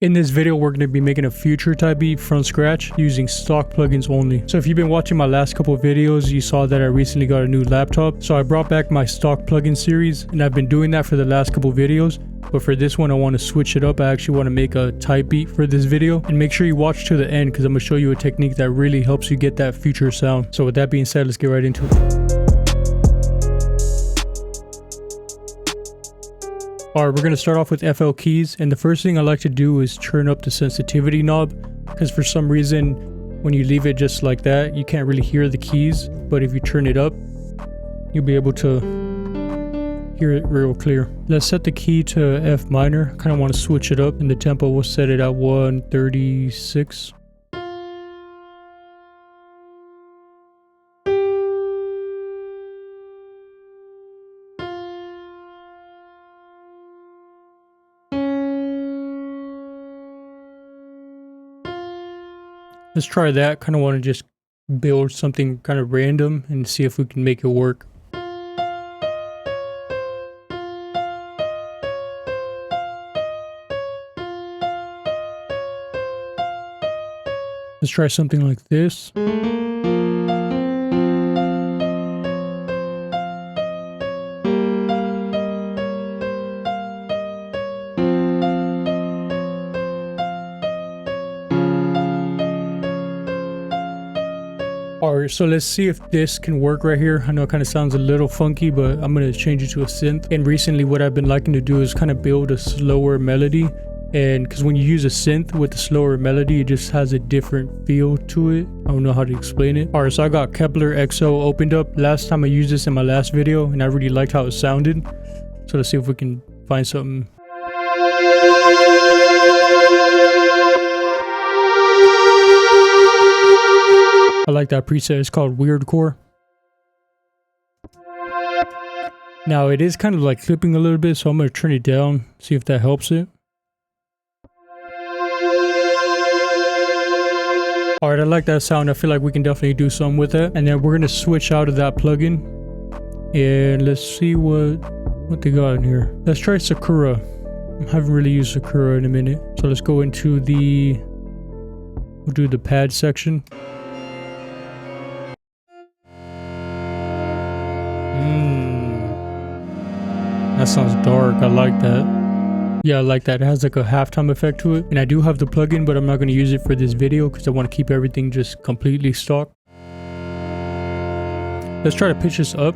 In this video, we're going to be making a future type beat from scratch using stock plugins only. So if you've been watching my last couple of videos, you saw that I recently got a new laptop. So I brought back my stock plugin series, and I've been doing that for the last couple of videos. But for this one, I want to switch it up. I actually want to make a type beat for this video. And make sure you watch to the end because I'm going to show you a technique that really helps you get that future sound. So with that being said, let's get right into it. Alright, we're going to start off with FL keys, and the first thing I like to do is turn up the sensitivity knob, because for some reason when you leave it just like that you can't really hear the keys, but if you turn it up you'll be able to hear it real clear. Let's set the key to F minor. Kind of want to switch it up, and the tempo we'll set it at 136. Let's try that. Kind of want to just build something kind of random and see if we can make it work. Let's try something like this. Alright, so let's see if this can work right here. I know it kind of sounds a little funky, but I'm going to change it to a synth. And recently what I've been liking to do is kind of build a slower melody. And because when you use a synth with a slower melody, it just has a different feel to it. I don't know how to explain it. Alright, so I got Kepler XO opened up. Last time I used this in my last video, and I really liked how it sounded. So let's see if we can find something. I like that preset. It's called Weirdcore. Now it is kind of like clipping a little bit, so I'm going to turn it down, see if that helps it. Alright, I like that sound. I feel like we can definitely do something with it. And then we're going to switch out of that plugin. And let's see what they got in here. Let's try Sakura. I haven't really used Sakura in a minute. So let's go into we'll do the pad section. That sounds dark. I like that. Yeah, I like that. It has like a halftime effect to it. And I do have the plugin, but I'm not going to use it for this video because I want to keep everything just completely stock. Let's try to pitch this up.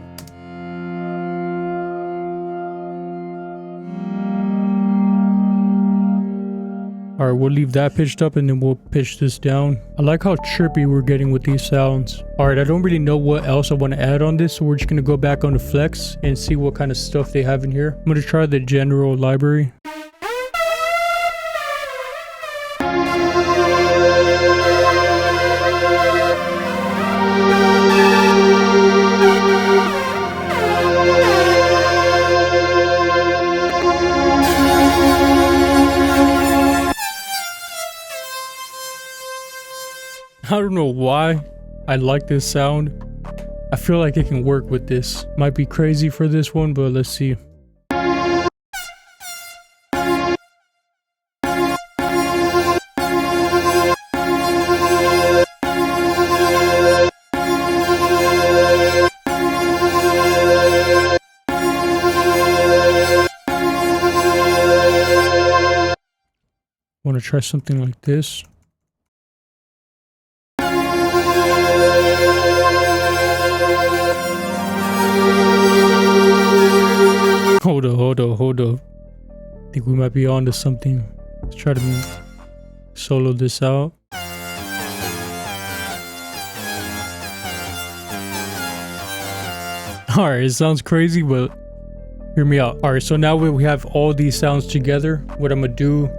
Alright, we'll leave that pitched up and then we'll pitch this down. I like how chirpy we're getting with these sounds. Alright, I don't really know what else I want to add on this, so we're just going to go back on the flex and see what kind of stuff they have in here. I'm going to try the general library. I don't know why I like this sound. I feel like it can work with this. Might be crazy for this one, but let's see. Want to try something like this. Hold up. I think we might be on to something. Let's try to solo this out. Alright, it sounds crazy, but hear me out. Alright, so now we have all these sounds together. What I'm gonna do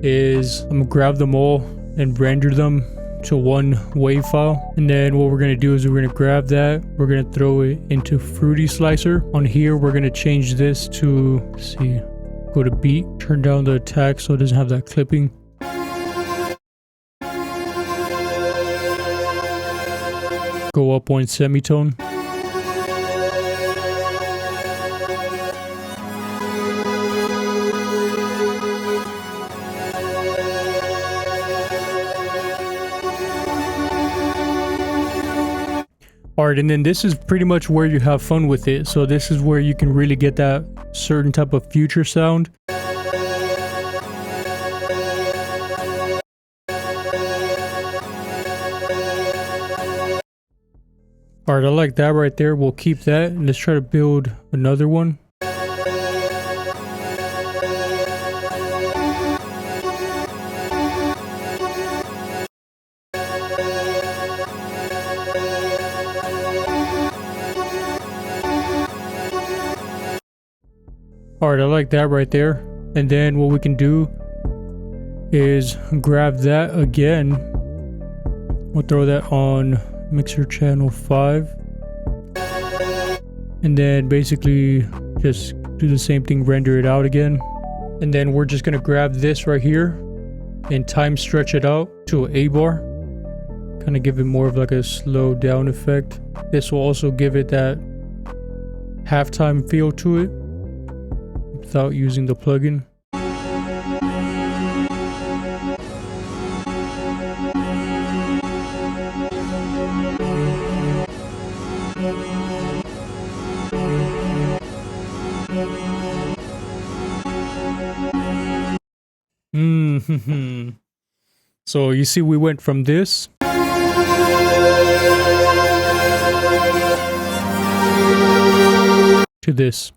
is I'm gonna grab them all and render them to one wave file, and then what we're going to do is we're going to grab that, we're going to throw it into Fruity Slicer. On here we're going to change this to, let's see, go to beat, turn down the attack so it doesn't have that clipping. Go up one semitone. Alright, and then this is pretty much where you have fun with it. So this is where you can really get that certain type of future sound. Alright, I like that right there. We'll keep that. And let's try to build another one. Alright, I like that right there. And then what we can do is grab that again. We'll throw that on mixer channel 5. And then basically just do the same thing, render it out again. And then we're just gonna grab this right here and time stretch it out to an A bar. Kind of give it more of like a slow down effect. This will also give it that halftime feel to it without using the plugin. So you see we went from this to this.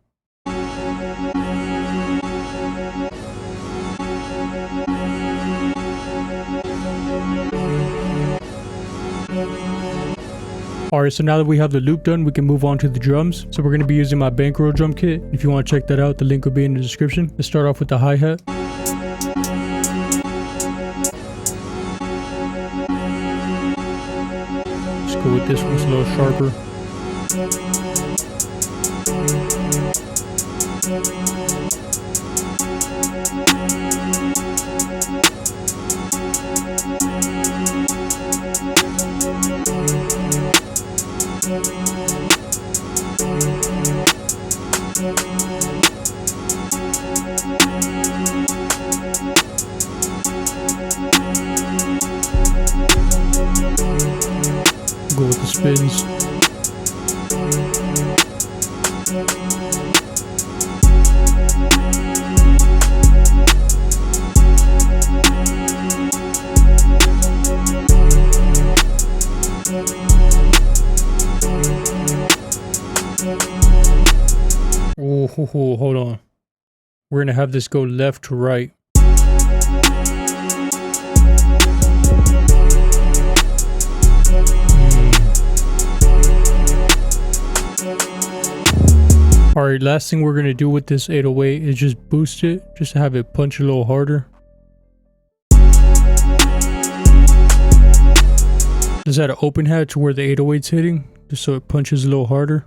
Alright, so now that we have the loop done, we can move on to the drums. So we're going to be using my Bankroll drum kit. If you want to check that out, the link will be in the description. Let's start off with the hi-hat. Let's go with this one, it's a little sharper. Go with the spins. Oh, hold on. We're gonna have this go left to right. Alright, last thing we're gonna do with this 808 is just boost it, just to have it punch a little harder. Just add an open hat to where the 808's hitting, just so it punches a little harder.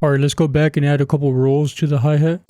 Alright, let's go back and add a couple rolls to the hi-hat.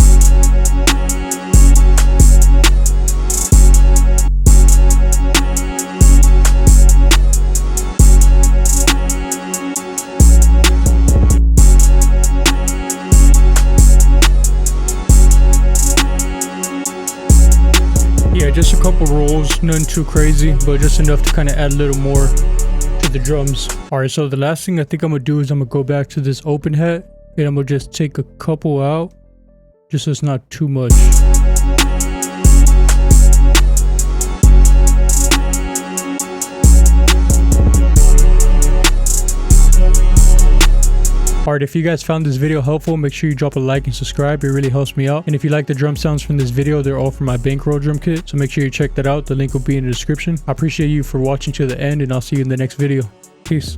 Yeah, just a couple rolls, nothing too crazy, but just enough to kind of add a little more to the drums. Alright, so the last thing I think I'm gonna do is I'm gonna go back to this open hat and I'm gonna just take a couple out, just so it's not too much. Alright, if you guys found this video helpful, make sure you drop a like and subscribe. It really helps me out. And if you like the drum sounds from this video, they're all from my Bankroll drum kit. So make sure you check that out. The link will be in the description. I appreciate you for watching to the end, and I'll see you in the next video. Peace.